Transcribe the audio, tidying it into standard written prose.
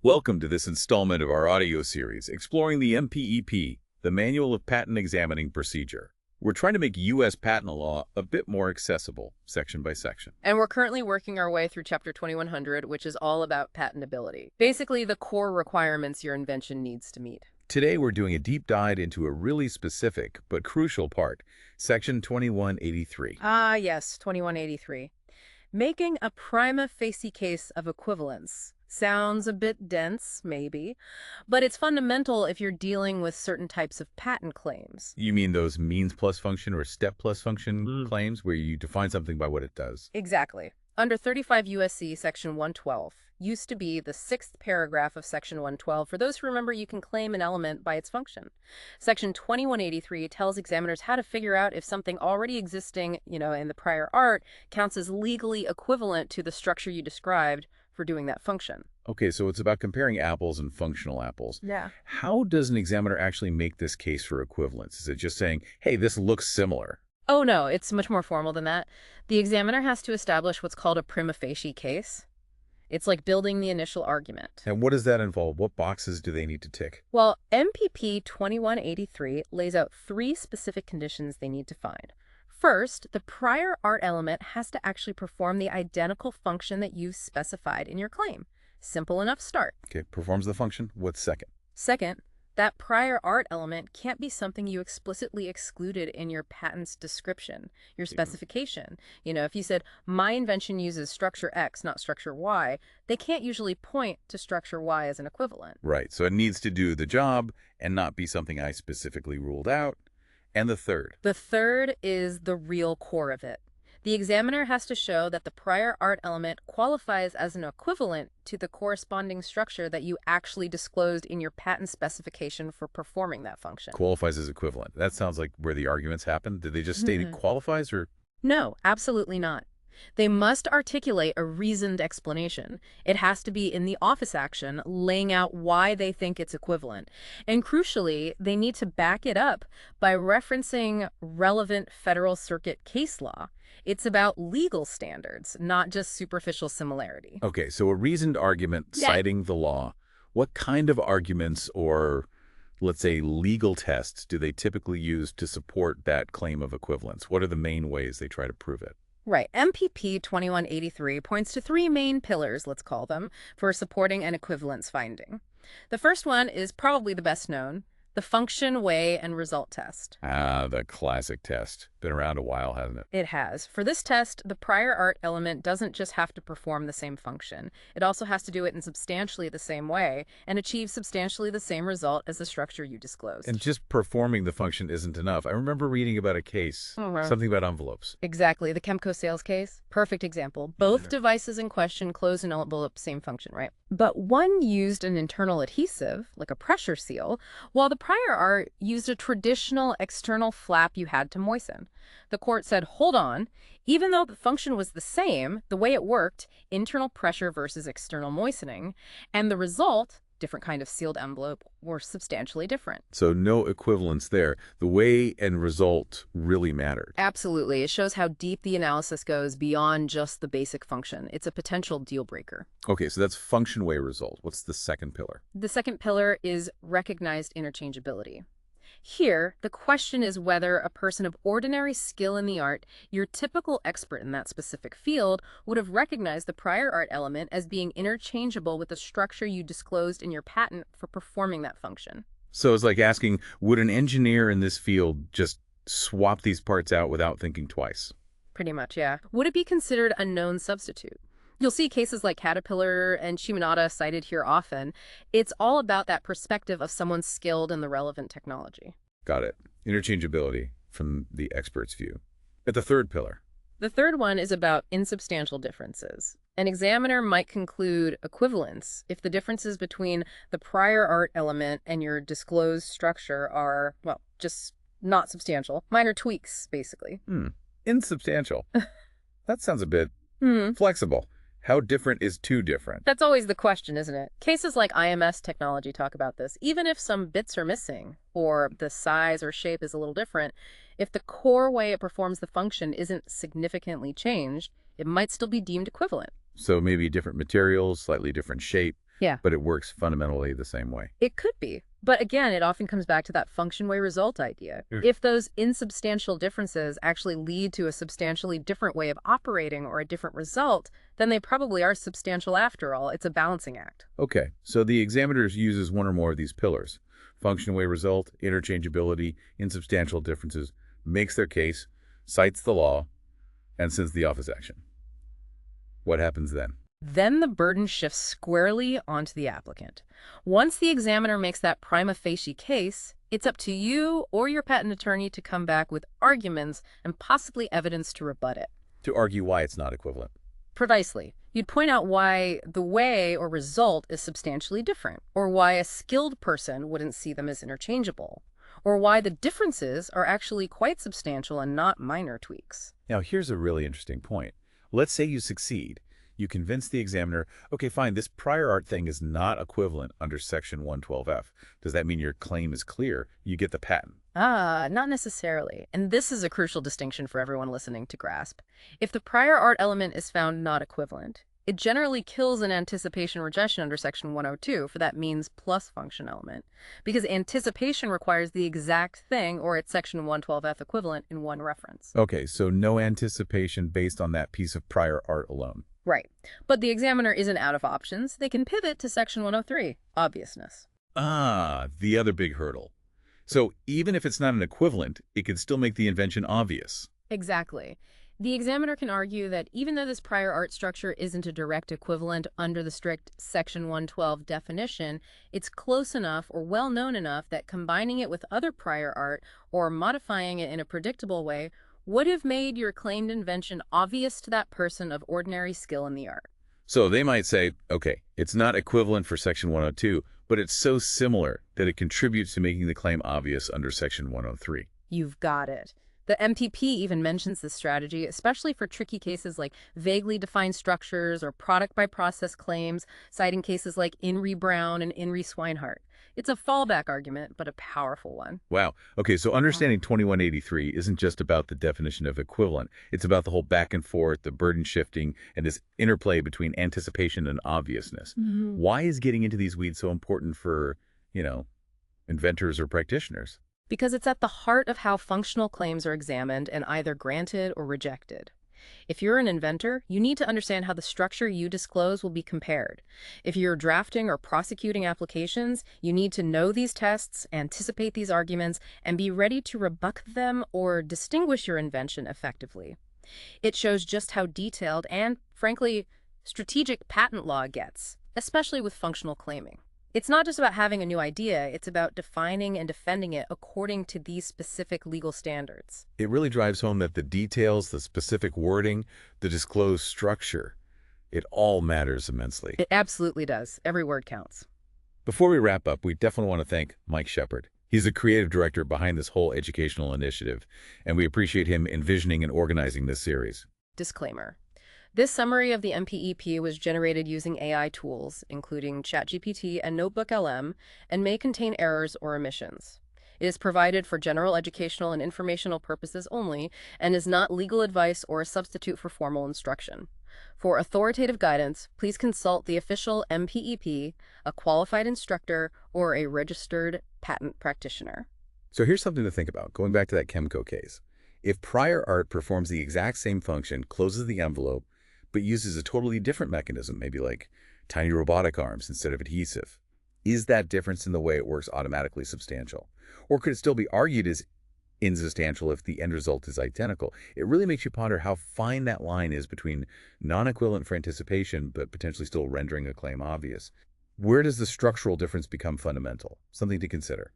Welcome to this installment of our audio series exploring the MPEP, the Manual of Patent Examining Procedure. We're trying to make U.S. patent law a bit more accessible, section by section. And we're currently working our way through Chapter 2100, which is all about patentability. Basically, the core requirements your invention needs to meet. Today, we're doing a deep dive into a really specific but crucial part, Section 2183. Ah, yes, 2183. Making a prima facie case of equivalence. Sounds a bit dense, maybe, but it's fundamental if you're dealing with certain types of patent claims. You mean those means plus function or step plus function claims where you define something by what it does? Exactly. Under 35 U.S.C. Section 112 used to be the sixth paragraph of Section 112. For those who remember, you can claim an element by its function. Section 2183 tells examiners how to figure out if something already existing, in the prior art counts as legally equivalent to the structure you described for doing that function. Okay, so it's about comparing apples and functional apples. Yeah. How does an examiner actually make this case for equivalence? Is it just saying, hey, this looks similar? Oh, no, it's much more formal than that. The examiner has to establish what's called a prima facie case. It's like building the initial argument. And what does that involve? What boxes do they need to tick? Well, MPP 2183 lays out three specific conditions they need to find. First, the prior art element has to actually perform the identical function that you've specified in your claim. Simple enough start. Okay, performs the function. What's second? Second, that prior art element can't be something you explicitly excluded in your patent's description, your specification. If you said, my invention uses structure X, not structure Y, they can't usually point to structure Y as an equivalent. Right, so it needs to do the job and not be something I specifically ruled out. And the third? The third is the real core of it. The examiner has to show that the prior art element qualifies as an equivalent to the corresponding structure that you actually disclosed in your patent specification for performing that function. Qualifies as equivalent. That sounds like where the arguments happen. Did they just state it qualifies or? No, absolutely not. They must articulate a reasoned explanation. It has to be in the office action, laying out why they think it's equivalent. And crucially, they need to back it up by referencing relevant Federal Circuit case law. It's about legal standards, not just superficial similarity. Okay, so a reasoned argument citing the law. What kind of arguments or, let's say, legal tests do they typically use to support that claim of equivalence? What are the main ways they try to prove it? Right. MPP 2183 points to three main pillars, let's call them, for supporting an equivalence finding. The first one is probably the best known, the function, way, and result test. Ah, the classic test. Been around a while, hasn't it? It has. For this test, the prior art element doesn't just have to perform the same function. It also has to do it in substantially the same way and achieve substantially the same result as the structure you disclosed. And just performing the function isn't enough. I remember reading about a case, something about envelopes. Exactly. The Chemco sales case. Perfect example. Both devices in question close an envelope, same function, right? But one used an internal adhesive, like a pressure seal, while the prior art used a traditional external flap you had to moisten. The court said, hold on, even though the function was the same, the way it worked, internal pressure versus external moistening, and the result, different kind of sealed envelope, were substantially different. So no equivalence there. The way and result really mattered. Absolutely. It shows how deep the analysis goes beyond just the basic function. It's a potential deal breaker. Okay, so that's function, way, result. What's the second pillar? The second pillar is recognized interchangeability. Here, the question is whether a person of ordinary skill in the art, your typical expert in that specific field, would have recognized the prior art element as being interchangeable with the structure you disclosed in your patent for performing that function. So it's like asking, would an engineer in this field just swap these parts out without thinking twice? Pretty much, yeah. Would it be considered a known substitute? You'll see cases like Caterpillar and Shimonada cited here often. It's all about that perspective of someone skilled in the relevant technology. Got it. Interchangeability from the expert's view. At the third pillar. The third one is about insubstantial differences. An examiner might conclude equivalence if the differences between the prior art element and your disclosed structure are, well, just not substantial. Minor tweaks, basically. Insubstantial. That sounds a bit flexible. How different is too different? That's always the question, isn't it? Cases like IMS technology talk about this. Even if some bits are missing or the size or shape is a little different, if the core way it performs the function isn't significantly changed, it might still be deemed equivalent. So maybe different materials, slightly different shape, Yeah. but it works fundamentally the same way. It could be. But again, it often comes back to that function-way result idea. If those insubstantial differences actually lead to a substantially different way of operating or a different result, then they probably are substantial after all. It's a balancing act. Okay, so the examiner uses one or more of these pillars. Function, way, result, interchangeability, insubstantial differences, makes their case, cites the law, and sends the office action. What happens then? Then the burden shifts squarely onto the applicant. Once the examiner makes that prima facie case, it's up to you or your patent attorney to come back with arguments and possibly evidence to rebut it. To argue why it's not equivalent. Precisely. You'd point out why the way or result is substantially different, or why a skilled person wouldn't see them as interchangeable, or why the differences are actually quite substantial and not minor tweaks. Now, here's a really interesting point. Let's say you succeed. You convince the examiner, okay, fine, this prior art thing is not equivalent under Section 112F. Does that mean your claim is clear? You get the patent. Not necessarily. And this is a crucial distinction for everyone listening to grasp. If the prior art element is found not equivalent, it generally kills an anticipation rejection under Section 102 for that means plus function element, because anticipation requires the exact thing or its Section 112F equivalent in one reference. Okay, so no anticipation based on that piece of prior art alone. Right. But the examiner isn't out of options. They can pivot to Section 103, obviousness. The other big hurdle. So even if it's not an equivalent, it can still make the invention obvious. Exactly. The examiner can argue that even though this prior art structure isn't a direct equivalent under the strict Section 112 definition, it's close enough or well known enough that combining it with other prior art or modifying it in a predictable way would have made your claimed invention obvious to that person of ordinary skill in the art. So they might say, okay, it's not equivalent for Section 102, but it's so similar that it contributes to making the claim obvious under Section 103. You've got it. The MPP even mentions this strategy, especially for tricky cases like vaguely defined structures or product-by-process claims, citing cases like In re Brown and In re Swinehart. It's a fallback argument, but a powerful one. Wow. Okay, so understanding 2183 isn't just about the definition of equivalent. It's about the whole back and forth, the burden shifting, and this interplay between anticipation and obviousness. Why is getting into these weeds so important for, inventors or practitioners? Because it's at the heart of how functional claims are examined and either granted or rejected. If you're an inventor, you need to understand how the structure you disclose will be compared. If you're drafting or prosecuting applications, you need to know these tests, anticipate these arguments, and be ready to rebut them or distinguish your invention effectively. It shows just how detailed and, frankly, strategic patent law gets, especially with functional claiming. It's not just about having a new idea, it's about defining and defending it according to these specific legal standards. It really drives home that the details, the specific wording, the disclosed structure, it all matters immensely. It absolutely does. Every word counts. Before we wrap up, we definitely want to thank Mike Shepard. He's the creative director behind this whole educational initiative, and we appreciate him envisioning and organizing this series. Disclaimer. This summary of the MPEP was generated using AI tools, including ChatGPT and NotebookLM, and may contain errors or omissions. It is provided for general educational and informational purposes only, and is not legal advice or a substitute for formal instruction. For authoritative guidance, please consult the official MPEP, a qualified instructor, or a registered patent practitioner. So here's something to think about, going back to that Chemco case. If prior art performs the exact same function, closes the envelope, but uses a totally different mechanism, maybe like tiny robotic arms instead of adhesive, is that difference in the way it works automatically substantial? Or could it still be argued as insubstantial if the end result is identical? It really makes you ponder how fine that line is between non-equivalent for anticipation, but potentially still rendering a claim obvious. Where does the structural difference become fundamental? Something to consider.